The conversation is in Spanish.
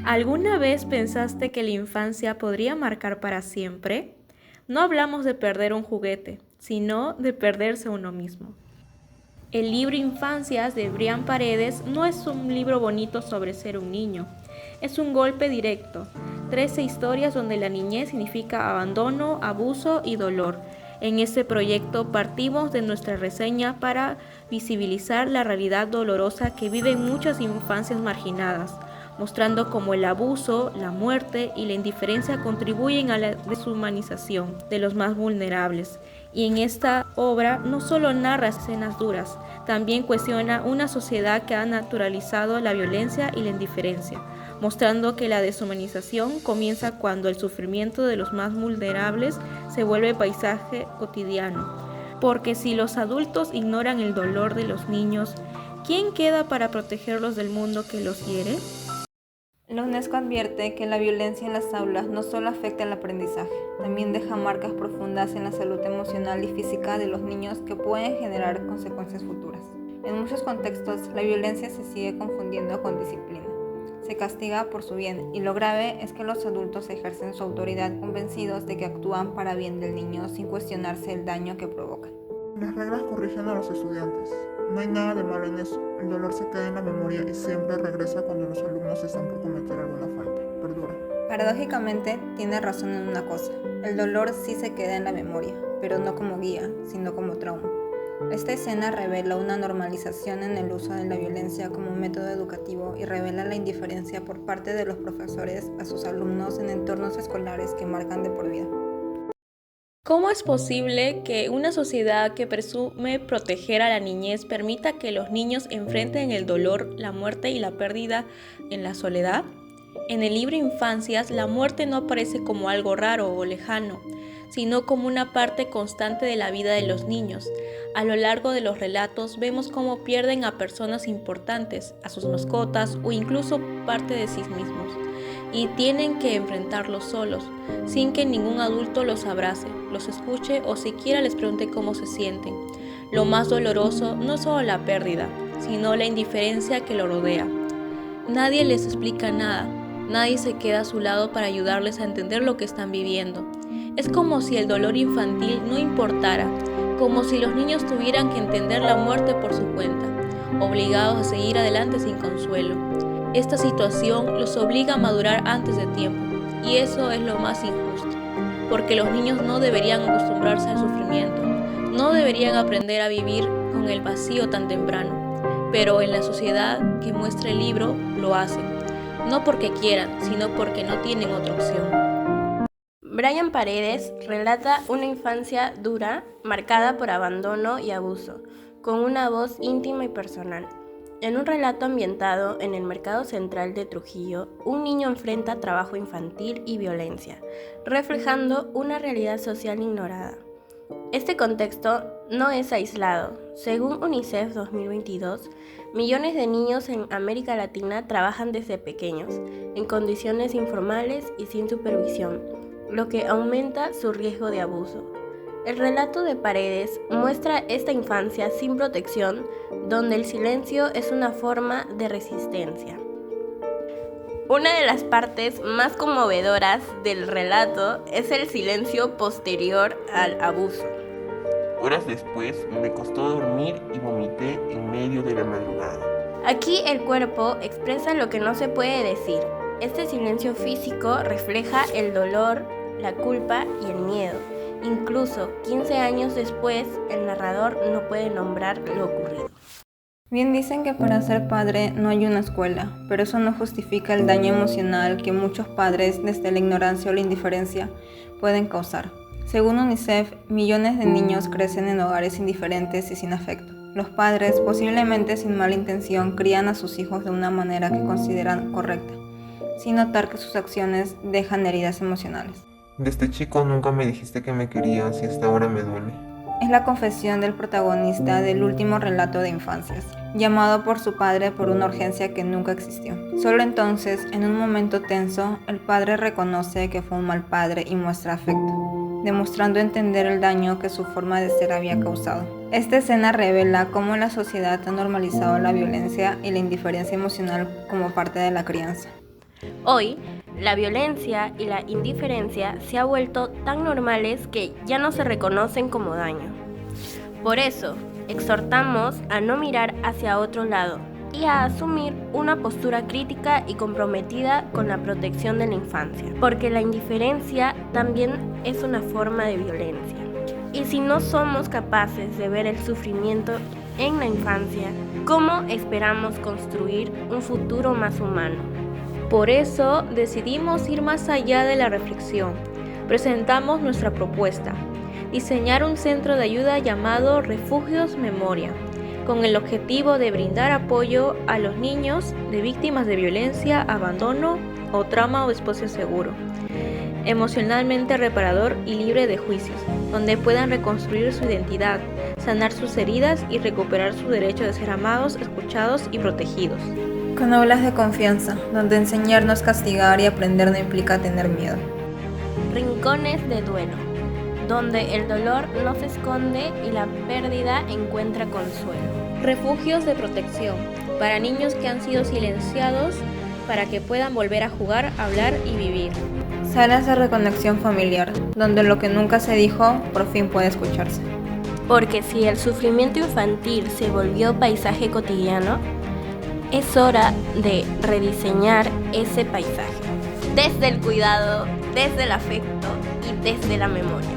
¿Alguna vez pensaste que la infancia podría marcar para siempre? No hablamos de perder un juguete, sino de perderse a uno mismo. El libro Infancias de Brian Paredes no es un libro bonito sobre ser un niño, es un golpe directo. 13 historias donde la niñez significa abandono, abuso y dolor. En este proyecto partimos de nuestra reseña para visibilizar la realidad dolorosa que viven muchas infancias marginadas, mostrando cómo el abuso, la muerte y la indiferencia contribuyen a la deshumanización de los más vulnerables. Y en esta obra no solo narra escenas duras, también cuestiona una sociedad que ha naturalizado la violencia y la indiferencia, mostrando que la deshumanización comienza cuando el sufrimiento de los más vulnerables se vuelve paisaje cotidiano. Porque si los adultos ignoran el dolor de los niños, ¿quién queda para protegerlos del mundo que los hiere? La UNESCO advierte que la violencia en las aulas no solo afecta el aprendizaje, también deja marcas profundas en la salud emocional y física de los niños que pueden generar consecuencias futuras. En muchos contextos, la violencia se sigue confundiendo con disciplina. Se castiga por su bien, y lo grave es que los adultos ejercen su autoridad convencidos de que actúan para bien del niño sin cuestionarse el daño que provocan. Las reglas corrigen a los estudiantes. No hay nada de malo en eso. El dolor se queda en la memoria y siempre regresa cuando los alumnos están por cometer alguna falta. Perdura. Paradójicamente, tiene razón en una cosa. El dolor sí se queda en la memoria, pero no como guía, sino como trauma. Esta escena revela una normalización en el uso de la violencia como método educativo y revela la indiferencia por parte de los profesores a sus alumnos en entornos escolares que marcan de por vida. ¿Cómo es posible que una sociedad que presume proteger a la niñez permita que los niños enfrenten el dolor, la muerte y la pérdida en la soledad? En el libro Infancias, la muerte no aparece como algo raro o lejano, sino como una parte constante de la vida de los niños. A lo largo de los relatos vemos cómo pierden a personas importantes, a sus mascotas o incluso parte de sí mismos, y tienen que enfrentarlos solos, sin que ningún adulto los abrace, los escuche o siquiera les pregunte cómo se sienten. Lo más doloroso no es solo la pérdida, sino la indiferencia que lo rodea. Nadie les explica nada, nadie se queda a su lado para ayudarles a entender lo que están viviendo. Es como si el dolor infantil no importara, como si los niños tuvieran que entender la muerte por su cuenta, obligados a seguir adelante sin consuelo. Esta situación los obliga a madurar antes de tiempo, y eso es lo más injusto, porque los niños no deberían acostumbrarse al sufrimiento, no deberían aprender a vivir con el vacío tan temprano, pero en la sociedad que muestra el libro lo hacen, no porque quieran, sino porque no tienen otra opción. Brian Paredes relata una infancia dura, marcada por abandono y abuso, con una voz íntima y personal. En un relato ambientado en el mercado central de Trujillo, un niño enfrenta trabajo infantil y violencia, reflejando una realidad social ignorada. Este contexto no es aislado. Según UNICEF 2022, millones de niños en América Latina trabajan desde pequeños, en condiciones informales y sin supervisión, lo que aumenta su riesgo de abuso. El relato de Paredes muestra esta infancia sin protección, donde el silencio es una forma de resistencia. Una de las partes más conmovedoras del relato es el silencio posterior al abuso. Horas después me costó dormir y vomité en medio de la madrugada. Aquí el cuerpo expresa lo que no se puede decir. Este silencio físico refleja el dolor, la culpa y el miedo. Incluso 15 años después, el narrador no puede nombrar lo ocurrido. Bien dicen que para ser padre no hay una escuela, pero eso no justifica el daño emocional que muchos padres, desde la ignorancia o la indiferencia, pueden causar. Según UNICEF, millones de niños crecen en hogares indiferentes y sin afecto. Los padres, posiblemente sin mala intención, crían a sus hijos de una manera que consideran correcta, sin notar que sus acciones dejan heridas emocionales. Desde chico nunca me dijiste que me querías y hasta ahora me duele. Es la confesión del protagonista del último relato de Infancias, llamado por su padre por una urgencia que nunca existió. Solo entonces, en un momento tenso, el padre reconoce que fue un mal padre y muestra afecto, demostrando entender el daño que su forma de ser había causado. Esta escena revela cómo la sociedad ha normalizado la violencia y la indiferencia emocional como parte de la crianza. Hoy, la violencia y la indiferencia se han vuelto tan normales que ya no se reconocen como daño. Por eso, exhortamos a no mirar hacia otro lado y a asumir una postura crítica y comprometida con la protección de la infancia, porque la indiferencia también es una forma de violencia. Y si no somos capaces de ver el sufrimiento en la infancia, ¿cómo esperamos construir un futuro más humano? Por eso decidimos ir más allá de la reflexión. Presentamos nuestra propuesta: diseñar un centro de ayuda llamado Refugios Memoria, con el objetivo de brindar apoyo a los niños de víctimas de violencia, abandono o trauma o espacio seguro, emocionalmente reparador y libre de juicios, donde puedan reconstruir su identidad, sanar sus heridas y recuperar su derecho de ser amados, escuchados y protegidos. Con aulas de confianza, donde enseñar no es castigar y aprender no implica tener miedo. Rincones de duelo, donde el dolor no se esconde y la pérdida encuentra consuelo. Refugios de protección, para niños que han sido silenciados, para que puedan volver a jugar, hablar y vivir. Salas de reconexión familiar, donde lo que nunca se dijo por fin puede escucharse. Porque si el sufrimiento infantil se volvió paisaje cotidiano, es hora de rediseñar ese paisaje, desde el cuidado, desde el afecto y desde la memoria.